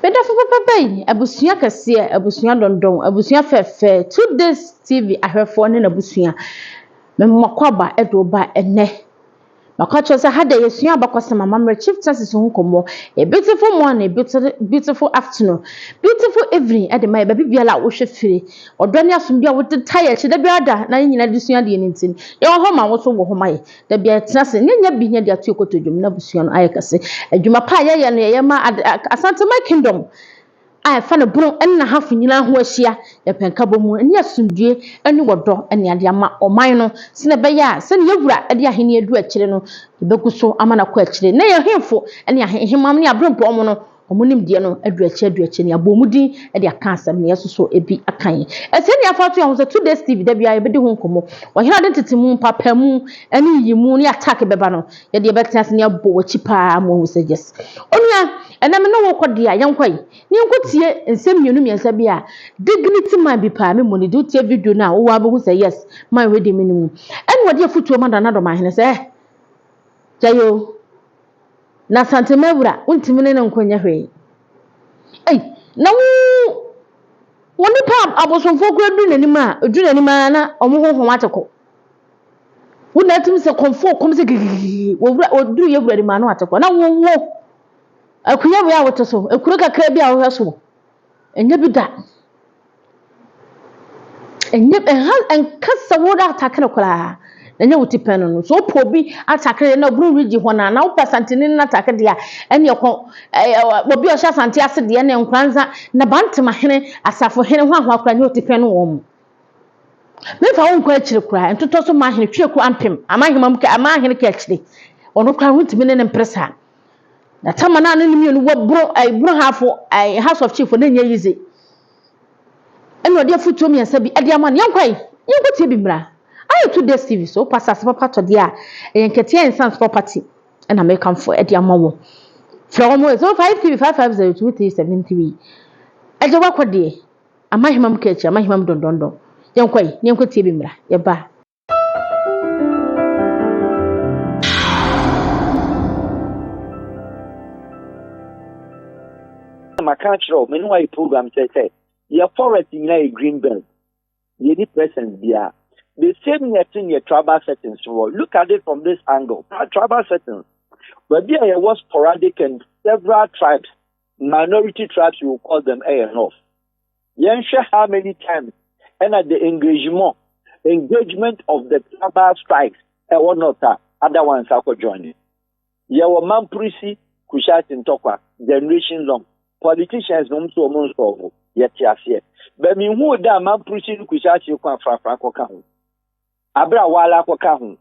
Bedafo papa yi abusua kase abusua dondon abusua fefe 2 days TV ahwefo ne nabusua memmakwaba edo ba ene makwacho say hada yesua abakwasema mamre chief justice hu komo a beautiful morning beautiful afternoon beautiful evening e de mai ba bibiala wo hwe fire odone asom bia wo tire che da biada na nyina desua de entin ye ho ma wo so wo ho mai da bia tenase nyanya bi nya de atu ekotodwum na busua no ayekase adwuma pa ye no ye ma Asante my kingdom I fan a bro and a half in Yina who was here, a pencabomu, and yes, soon dear, and you were dog and Yadiama or Mino, Sinabaya, send you at the Ahini do a chileno, the Boguso Amana question, nay, a handful, and him mammy a brum pomono, or Munim Diano, a dretchin, a bomudi, and their cancer, near so a be a kind. As any of our was a 2 days TV, there be a bit home como, or he hadn't to moon, papa moon, and you moon attack a babano, yet the better near bo chipa, moon say yes. Oh, and I'm no what dear young quay. You could see and send you me as a beer. Dignity might be pa me money do tell video now. Oh, I will say yes, my wedding minimum. And what your foot to another man say? Jayo na Santa Mevra, untimine and Quenya Way. Hey, no one pub I was on for good any man, or more homatical. Would let him say comfort comes or do you ready man at a now? I could have out so a crook a crabby our hustle. And you be that. And yet, and cuss the word out Takanola. And you would depend on so poor be attacker no blue ridge one and now Passantin attacker dear. And your will be a chance and tiasa the end and Kranza Nabantamahene as for him one can you depend on. Maybe I won't quite cry and to toss of my hand, trick and pim. Am I him catch thee? Or no crown to me and press her. Na tamana no nim no bro hafo house of chief no nya yize eno de futu mi ansa bi ade amane yankwai yankwati bi mra ayo 2 days TV so pasas papa to de a yenkete ensan property na make am for ade amawo from 05TV 550237 aje wakwade amahimam kachi amahimam dondondo yankwati bi mra ye ba my country, meanwhile, program say, your forest in a green belt. You need presence there. The same thing your tribal settings. Look at it from this angle. Tribal settings. But there was sporadic and several tribes, minority tribes, you will call them A and off. You ensure how many times and at the engagement of the tribal strikes, and what not, other ones are joining. You were Mamprisi, Kushat in Tokwa, generation long. Politicians no so almost over yet yes. But me who da man preaching Kushachi kwa franco kahu. Abra wala kwa kahu.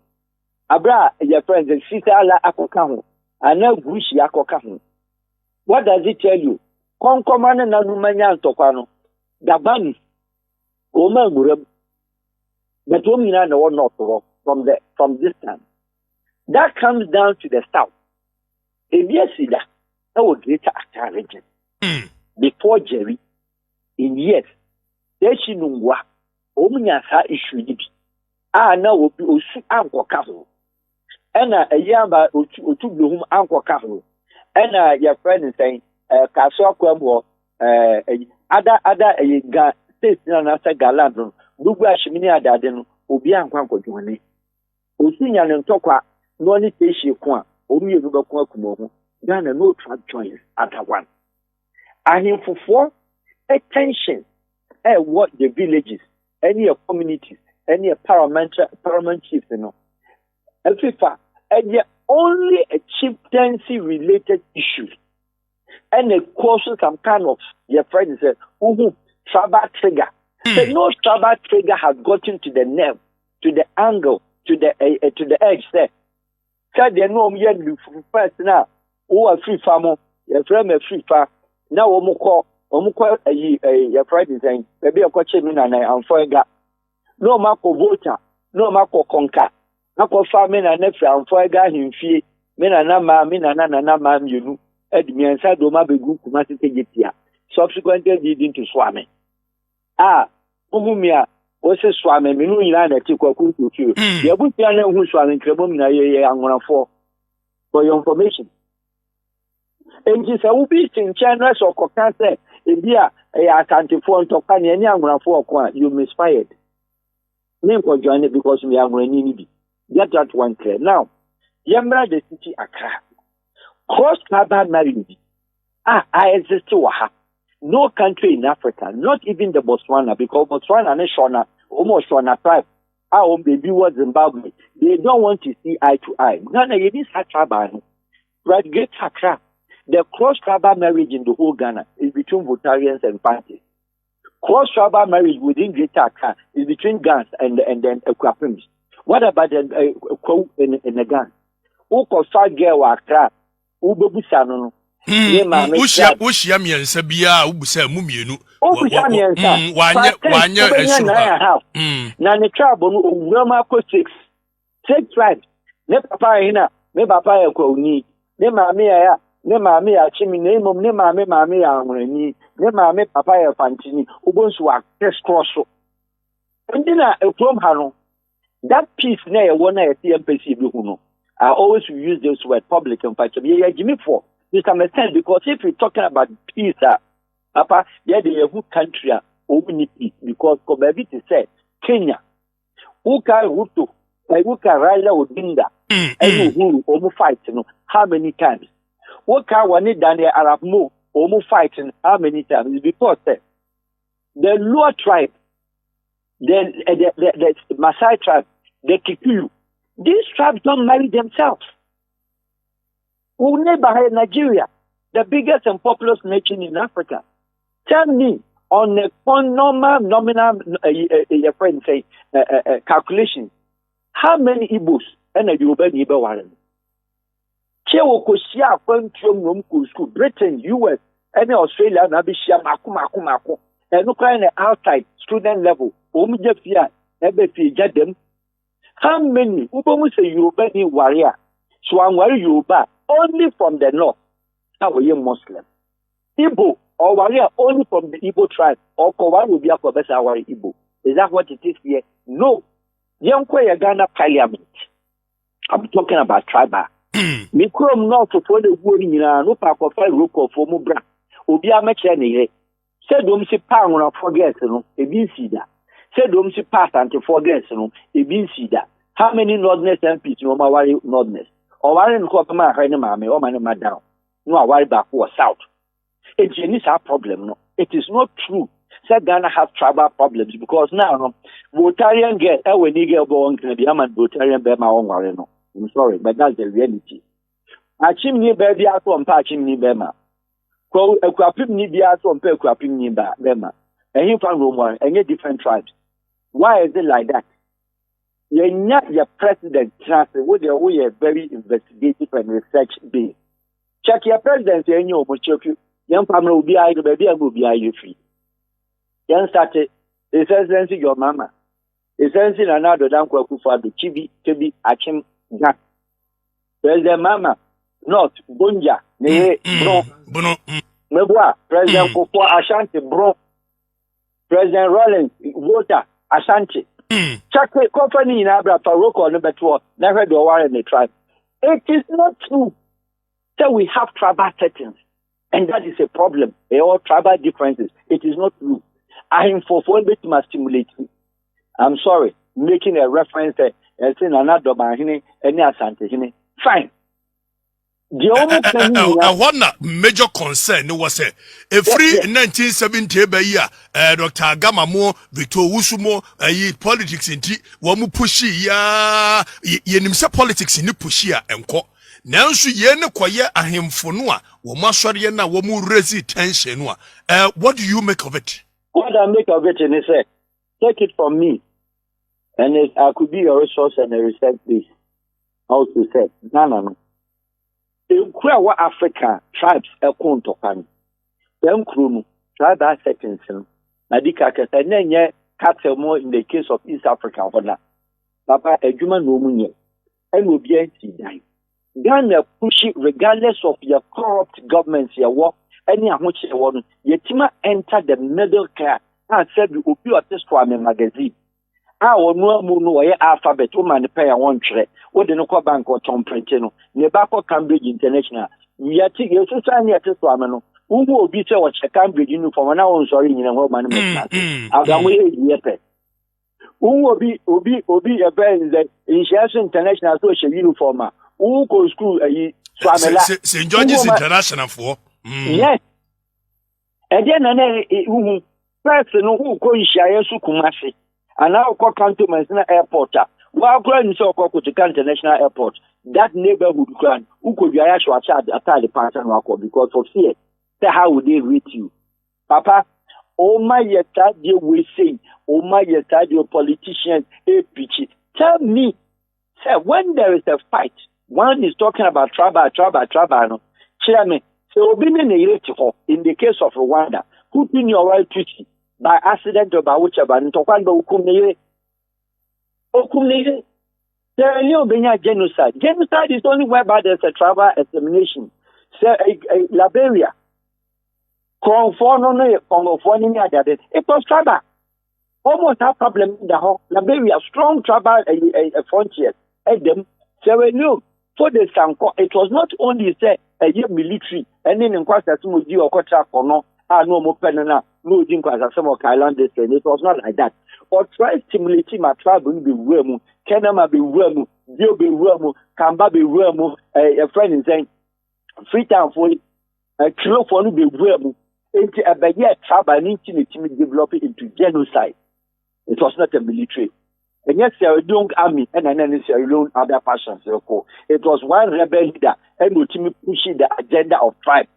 Abra your friends and sister ala akokahu. Ana gushi akokahu. What does it tell you? Konkomane na numanya tokwano. Dabani. Oma gurem. But womina no one not from this time. That comes down to the south. Ebiasida. That would greater Accra region. Before Jerry, in years, there she knew what Omunyasa issue did. Now will be Osu Uncle Castle. And a year by Otu Bloom Uncle Castle. And your friend is saying, Castle Crumble, other a states and after Galandon, Buga Shiminia Daden, Obian Quanco Johnny. Osian and Tokwa, no need to issue Quan, Omi Rubaco, Ghana no trap joins at one. And in for attention at what the villages, any communities, any paramount chiefs, and yet only a chieftaincy related issues. And it causes some kind of your friend said, tribal trigger. So no tribal trigger has gotten to the nerve, to the angle, to the edge there. So they know me first now. Who are free farmer, your friend a free farm. Now, Omuko, your friend saying, maybe a coach in and Foega. No Marco Vota, no Marco Conca. Marco farming and nephew and Foega him fee, men and Nama, men and Nama, you know, Edmi and Sadoma be good to Massitia. Subsequently, leading to Swami. Umumia, was a Swami, Minuilan at Tikoku to you. The Abusiana who swam in Cremona, I'm going to for your information. And you say, who be in China or cancer, India, a Asante phone to Pani and Yamra you misfired. Name for join it because we are going to get that one clear. Now, Yamra the city Accra. Cross tribal marriage. I exist to no country in Africa, not even the Botswana, because Botswana and Shona, almost Shona tribe, our baby was Zimbabwe. They don't want to see eye to eye. None of these tribal. Right, Great Accra. The cross tribal marriage in the whole Ghana is between Votarians and parties. Cross tribal marriage within Great Accra is between Gans and then Equapims. What about the in the Gans? Who could fight girl Accra? Who be Busano? Ushia miensa bia ubuse mumienu. Ushia miensa. Wanya eshuha. Na ne tribe no owurama ko 6 tribes. Ne papa hina, ne papa ya ko oni. Ne maame ya, ne maame ya chimi ne mom ne maame ya anwrani. Ne maame papa ya fantini. Ubonsu wa cross. Ndina ekrom ha no. That peace na ye wona ye TMPC bi hu no. I always use this word public and fight. Yeah, Jimmy for. This understand because if we're talking about peace, Papa, yeah, the whole country only peace because Kobabi said Kenya, Uka Ruto, Uka Raila Odinga, and who almost fighting how many times? Uka Wani Daniel Arab Mo almost fighting how many times? Because the Luo tribe, the Maasai tribe, the Kikuyu, these tribes don't marry themselves. Nigeria, the biggest and populous nation in Africa. Tell me on a nominal calculation, how many Igbos and a Yoruba neighbor waren? Britain, US, and Australia, and Abishia, Maku, and look outside student level, how many Ubomus a Yoruba warrior? So I'm worried Yoruba. Only from the north, now we are Muslim. Igbo or warrior only from the Igbo tribe, or Kowa will be a professor Igbo. Is that what it is here? No. Young Ghana Parliament. I'm talking about tribal. Mikrom not to follow the word in no park of a rook of Mubra. Obia Machani said, don't see pound or forget, a bean cedar. Said, don't see pass and to forget, a bean cedar. How many Northerners MPs no Mawari Northerners? Or I didn't call my mame or my madam. No, I worry back for South. It's a problem. No, it is not true. Said Ghana has tribal problems because now, Votarian get a when you get born can be a man Votarian bear my own worry. No, I'm sorry, but that's the reality. A chimney baby out on patching me bema. Call a crapim ni be out on pay crapim ni bema. And you found Roma and your different tribes. Why is it like that? You're not your president, with your very investigative and research base. Check your presidency and you will check you. Young family will be either baby and will be you free. Young started, it says, your mama. It says, another uncle for the Chibi, Achim, Jack. President Mama, not Bunja, Bro, Mebwa, President Kofo Asante, Bro, President Rollins, Water, Asante. Check the company in Abra Faroko number 12, never do war in the tribe. It is not true. So we have tribal settings, and that is a problem. They all tribal differences. It is not true. I am for one bit must stimulate me. I'm sorry, making a reference saying another Dormaahene and Asante. Fine. One major concern was a free 1970 year, Dr. Gamamo, Victor Wusumo, politics in tea, Wamu Pushi, Yenimsa politics in the Pushia and Co. Now, so yen acquire a him for Noa, Womasariana, Wamu Resi tension. What do you make of it? What I make of it, and he said, take it from me, and I could be a resource and a research base. Also said, no. Nkura Africa tribes ekontokan. Them crew tribal settings na dika kasa nenye cattle more in the case of East Africa hola. Papa adwuma no munye. And will be anti-die. Ghana push it regardless of your corrupt governments your work any ahoche won yetima enter the middle class and said you obi otis for a magazine. Onu mu no ye alphabet o man pay won twere wo de no ko bank o ton print no ne ba ko Cambridge International we are taking your society at this one. Who will be so much a Cambridge uniform and our sorry in a woman. I'll go away. Who will be a band that in International Social Uniform? Who goes school a St. George's International for? Yes. And then person who go in Shire Sukumasi and now call cantonments in the airport. While going so called to International Airport, that neighborhood clan who could be actually attack the person because of fear. How would they reach you? Papa, oh my yet we say, oh my yet your politicians, pitchy. Tell me, sir, when there is a fight, one is talking about trouble, no. Chairman, so being in the case of Rwanda, putting your right to see by accident or by whichever, and to find Okumne. There is genocide. Genocide is only whereby there's a tribal extermination. Say Liberia. It was tribal. Almost that problem in the whole Liberia, strong tribal frontiers. Them, so we knew for the Sanko, it was not only say a year military, and then in Kwasa Sumuji or Kotra Kono, no more penana, no Jinkwasa some of Islanders, and it was not like that. Or try stimulating my tribe will be Remu, Kenama be Remu, Dio be Remu, Kamba be Remu, a friend is saying, Freetown for a kilo for be Remu. Into a bad tribe and intimate develop it into genocide. It was not a military. And yes, there were young army and unnecessary loan other passions. It was one rebel leader and ultimately pushing the agenda of tribe.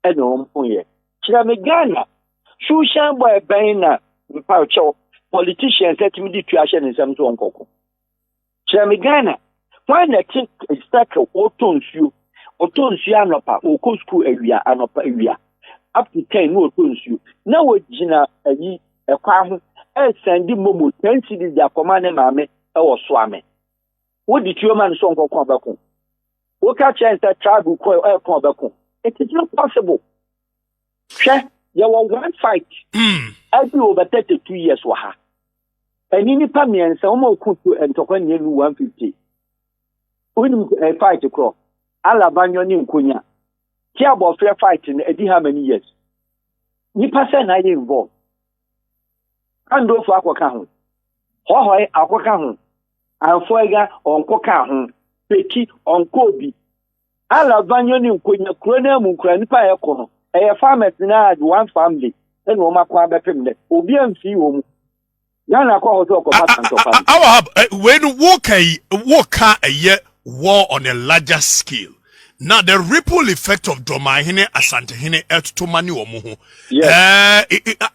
And Chiramegana, Shushan boy Baina, politicians set me to action in some to Uncle. Chiramegana, when I think a stack of Otons you, Otonsianopa, or Cosco area, Anopa area. Up to 10 more tons you. Now, Gina, a quam, and send him Momo, 10 cities, their commanding mammy, or swami. What did your man song of Combaco? What catch that tribe will call El Combaco? It is not possible. There was one fight. I do over 32 years for her. And in the Pamian, some more could and Tokan 150. When a fight across Alabama, New Kunya. Care about fair fighting, how many years? Nipa said I involved. And do for Aquacan. Hoy, Aquacan. And Fuega on Cocan. Peki on Kobe. Alabama, Kunya, Cronum, Cranpa Econo. A farmer now had one family. Then Roma Quabe Pimlet. Obian Fium. Yana talk about when walk a year war on a larger scale. Now the ripple effect of Dormaahene, Asante&Bono, to mani omuhu.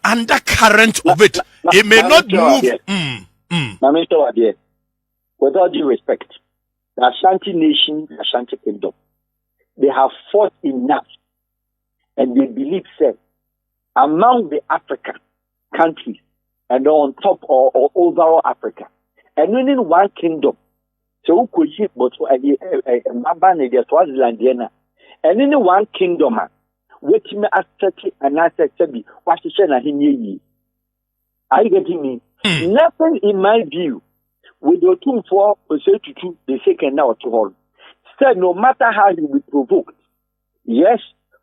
Undercurrent of it, it may not move. With all due respect, the Ashanti nation, the Ashanti kingdom, they have fought enough, and they believe that among the African countries and on top or overall Africa, and within one kingdom. So who could ship but a Mabane, the Swazilandiana, and in the one kingdom, which me aesthetic and asset be what to say, are you getting me? Nothing in my view with your 2 4 or 2 the second now to hold. Said no matter how you be provoked. Yes,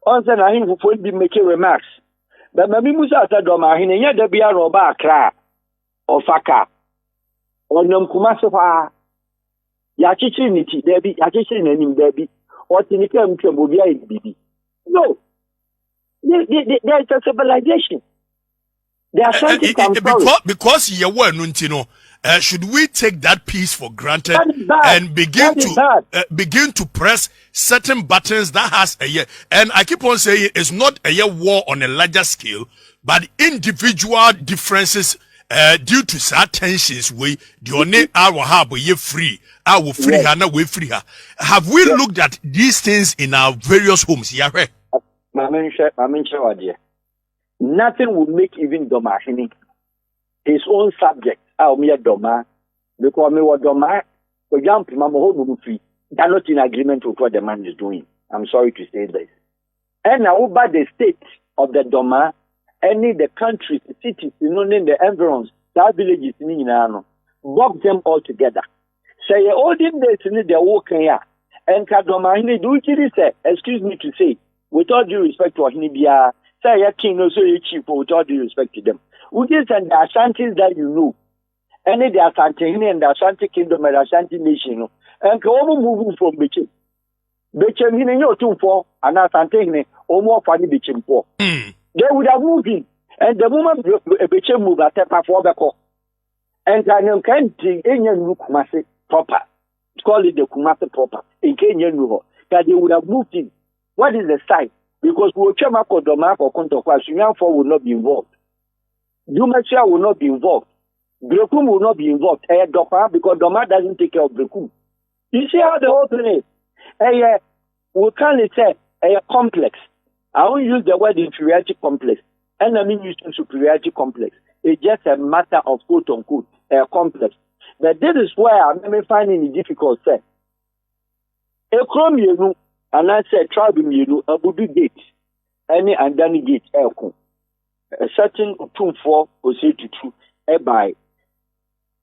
on the nine who will be making remarks. But Mammy Musa said Dormaahene, yet there be a robber cry or faka or num kumasofa. Yachichinity, there be Yachin and baby, or Tinicum Cambodia in BB. No, there is a civilization. There are something because you were Nuntino. Should we take that piece for granted and begin to press certain buttons that has a year? And I keep on saying it's not a year war on a larger scale, but individual differences. Due to certain tensions, we the only our have we free, I will free her, now we free her. Have we looked at these things in our various homes? Yeah, nothing will make even Dormaahene his own subject. I'll me a Doma because me what Doma for example, Mama Hobu free. They're not in agreement with what the man is doing. I'm sorry to say this. And now about the state of the Doma. Any the countries, the cities, in the environs, that villages in box them all together. Say all in this in the walking here, And Dormaahene, do you say, excuse me to say, with all due respect to Ahinibia, say a king also a chief with all due respect to them. Would you send the Ashantis that you know? Any the Asante and the Ashanti Kingdom and Ashanti Nation, and go move from Bechem. Bechem in your 2-4, and Asante, or more funny Bechem 4. They would have moved in, and the moment Bechem moved at Tepa for the call. And I know can't look massive proper. Call it the Kumasi proper. In Kenya, that they would have moved in. What is the site? Because we will check out Dormaahene or Kontokwa, Sunyanfo will not be involved. Dumasia will not be involved. Brekum will not be involved. Because Dormaahene doesn't take care of Brekum. You see how the whole thing is? We can't say a complex. I won't use the word inferiority complex. And I mean using superiority complex. It's just a matter of quote unquote a complex. But this is where I'm finding it difficult. Say, a chrome you and I said, tribe you a Budu gate, any and Danny gate, a certain 2-4 or say to 2, a by.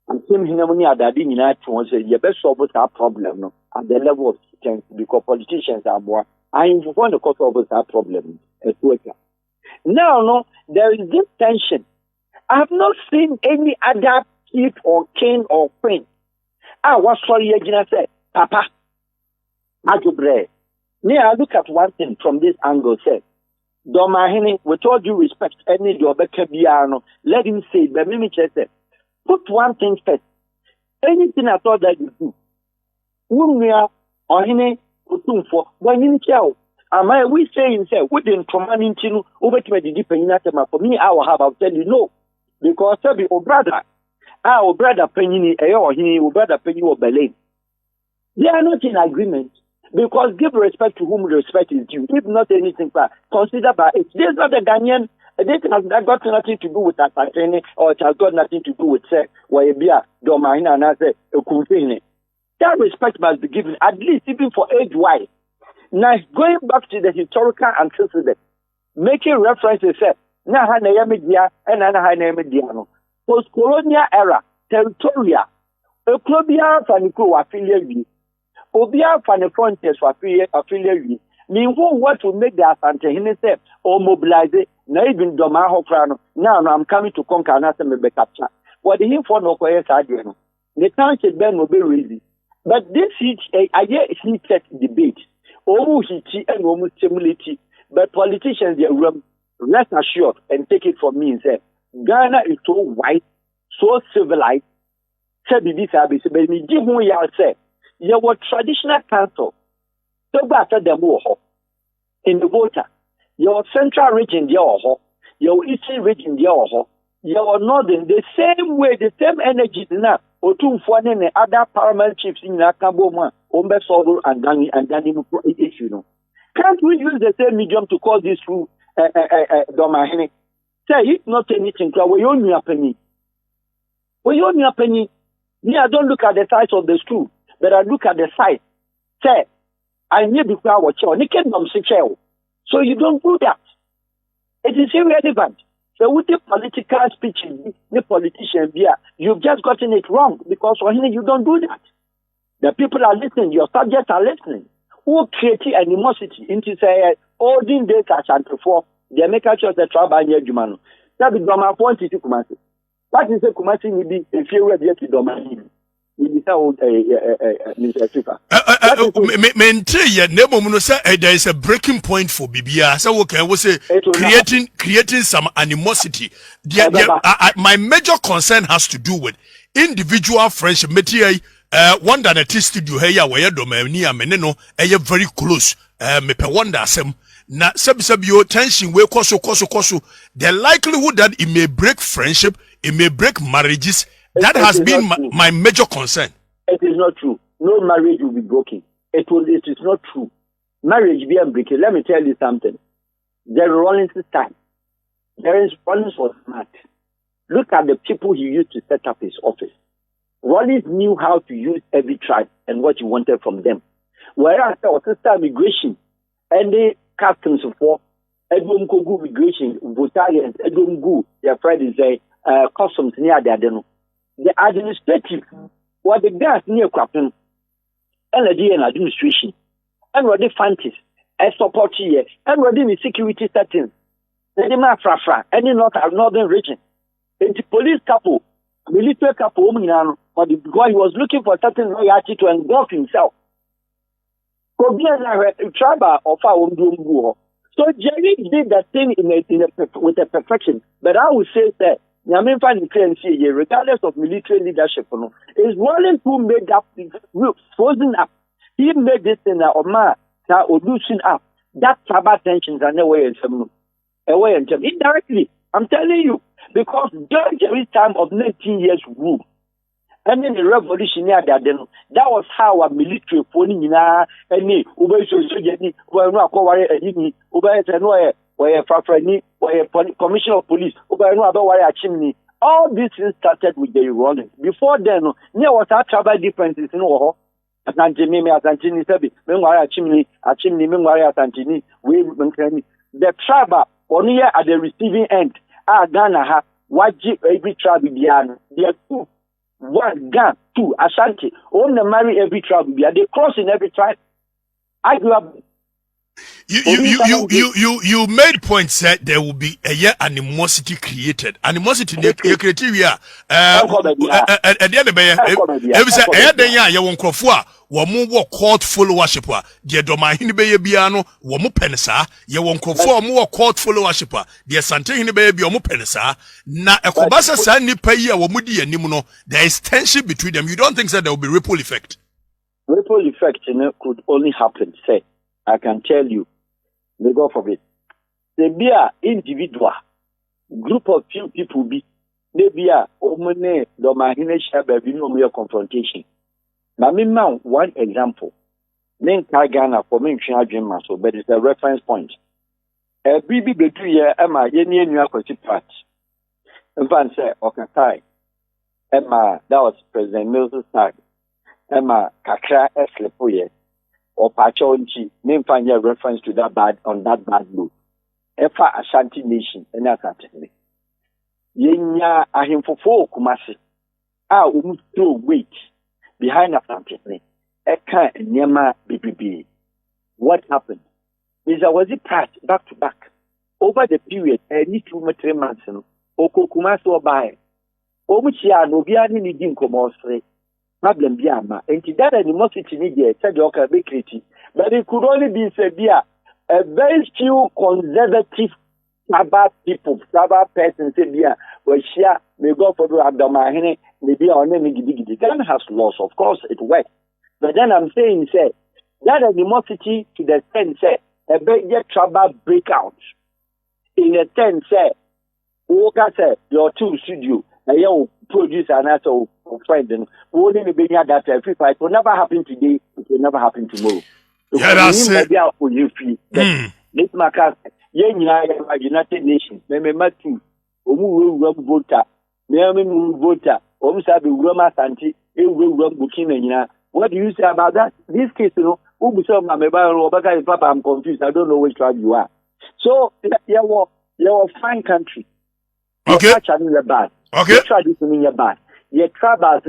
And same Hinamoni at the United States, you best solve our problem no, at the level of citizens because politicians are more. I want to cause over our problem. Now, no, there is this tension. I have not seen any other kid or king or queen. I was sorry, I said, Papa, Ajubre. Now, I look at one thing from this angle, said, Dormaahene, with all due respect, any job, let him say, but let me just say, put one thing first. Anything at all that you do, Wumia or Hine, for when you tell, am I we saying, say, within commanding Chinu, over to the deep in for me, I will have, I'll tell you no. Because Sabi, oh brother, our brother Penny, or he, brother Penny or Berlin. They are not in agreement. Because give respect to whom respect is due. If not anything, consider by it. This is not a Ghanaian. This has got nothing to do with Asante or it has got nothing to do with say Wayebia, Dormaahene, and I say Okumpene. That respect must be given, at least even for age-wise. Now, going back to the historical antecedent, making references, say, post-colonial era, territorial, Eklobia Faniku affiliate, Obia Fani Frontiers affiliate, mean what will make the Asante say or mobilize it, not even Dormaahene. Now I'm coming to conquer and ask them to capture. What the info no quiet idea. The township Ben will be easy. But this is a heated debate. Almost heated and almost stimulated. But politicians, they rest assured and take it from me and say, Ghana is so white, so civilized. Say, but me give me your say, you were traditional council. So better than more in the water. Your central region, your eastern region, your northern, the same way, the same energy now. Or two foreign and other paramount chiefs in Nakaboma, Ombesodo, and Danny issue. Can't we use the same medium to call this through Dormaahene? Say, it's not anything, we own your penny. We own your penny. Me, I don't look at the size of the school, but I look at the size. Say, I need to go watch your kingdom secure. So you don't do that. It is irrelevant. So with the political speech, the politician here, you've just gotten it wrong because you don't do that. The people are listening, your subjects are listening. Who created animosity into say olden days as and before the make a choice the tribe and Jumano. That is Dormaahene point to Kumasi. What is the Kumasi will be if you were to Dormaahene? There is a breaking point for Bibia. So okay, I was say creating some animosity. My major concern has to do with individual friendship. One that at studio here where Dormaahene meneno very close. Me pe wonder asem na sebio tension we koso. The likelihood that it may break friendship, it may break marriages. That has been my major concern. It is not true. No marriage will be broken. It is not true. Marriage be unbreakable. Let me tell you something. Jerry Rawlings' time. Jerry Rawlings was smart. Look at the people he used to set up his office. Rawlings knew how to use every tribe and what he wanted from them. Whereas our sister immigration and the customs for Edwin Kogu immigration, Votarians, Edwin Gu, their friend is customs near the Adeno. The administrative, what the gas near Captain, and the administration, and what the fancies, and support here, and what the security settings, and the Mafra, and in northern region. And the police couple, military couple, but the guy was looking for certain loyalty to engulf himself. So Jerry did that thing with a perfection. But I would say that regardless of military leadership, is Rollins who made that frozen up. He made this thing or loosen up. That tribal tensions are nowhere indirectly. I'm telling you, because during Jerry's time of 19 years rule, and then the revolutionary that was how a military phoning in any commissioner of police, all these things started with the Rollins. Before then, there was our tribal differences in Oho. The tribal only at the receiving end. Ghana wajib every tribe biano. They are two. One, Ghana, two, Asante. All marry every tribe. They cross in every tribe. I grew up. You made points that there will be a animosity created. Animosity criteria. At the end of the day, you won't call more court followership. The Dormaahene biano, Wamu Pensa, you won't call more court followership. The Asante baby, Omu Pensa. Na a Kobasa Sani Paya, Wamudi and Nimuno, there is tension between them. You don't think that there will be ripple effect? Ripple effect could only happen, say. I can tell you, may God forbid. There be an individual group of few people be. There be a omone Dormaahene share baby no mere confrontation. Now, me now one example. Men Ghana for me so, but it's a reference point. A baby between year Emma Yeni New York part. In fact, say Okatai. Emma, that was President Mills' time. Emma Kakra Eslepoye. Or Pachonchi, name find a reference to that bad note. Efa Ashanti Nation, and Asante. Yenya Ahimfofo Kumasi. Throw weight behind Asante. Eka Nyama BBB. What happened? Is I was passed back to back. Over the period, any 2 or 3 months, Oko Kumasi or by. Omuchia no Biani Nidin Komosre. Problem biama and that animosity media said okay be creative, but it could only be said a very few conservative Sabbath people, Sabbath persons said well share may go for the Dormaahene, maybe on any giddy. Ghana has loss, of course it works. But then I'm saying say that animosity to the sense a bigger trouble breakout. In a sense say Walker said your 2 studio a produce an asshole friend and only be that every fight will never happen today, it will never happen tomorrow. Yeah, that's it. This Macas, United Nations, Matu, voter, voter, Sabi Roma Santi, Bukina. What do you say about that? This case, Papa, I'm confused. I don't know which tribe you are. So, you're a fine country. Okay. Bad. Okay. Your tradition in your bad. Your tribals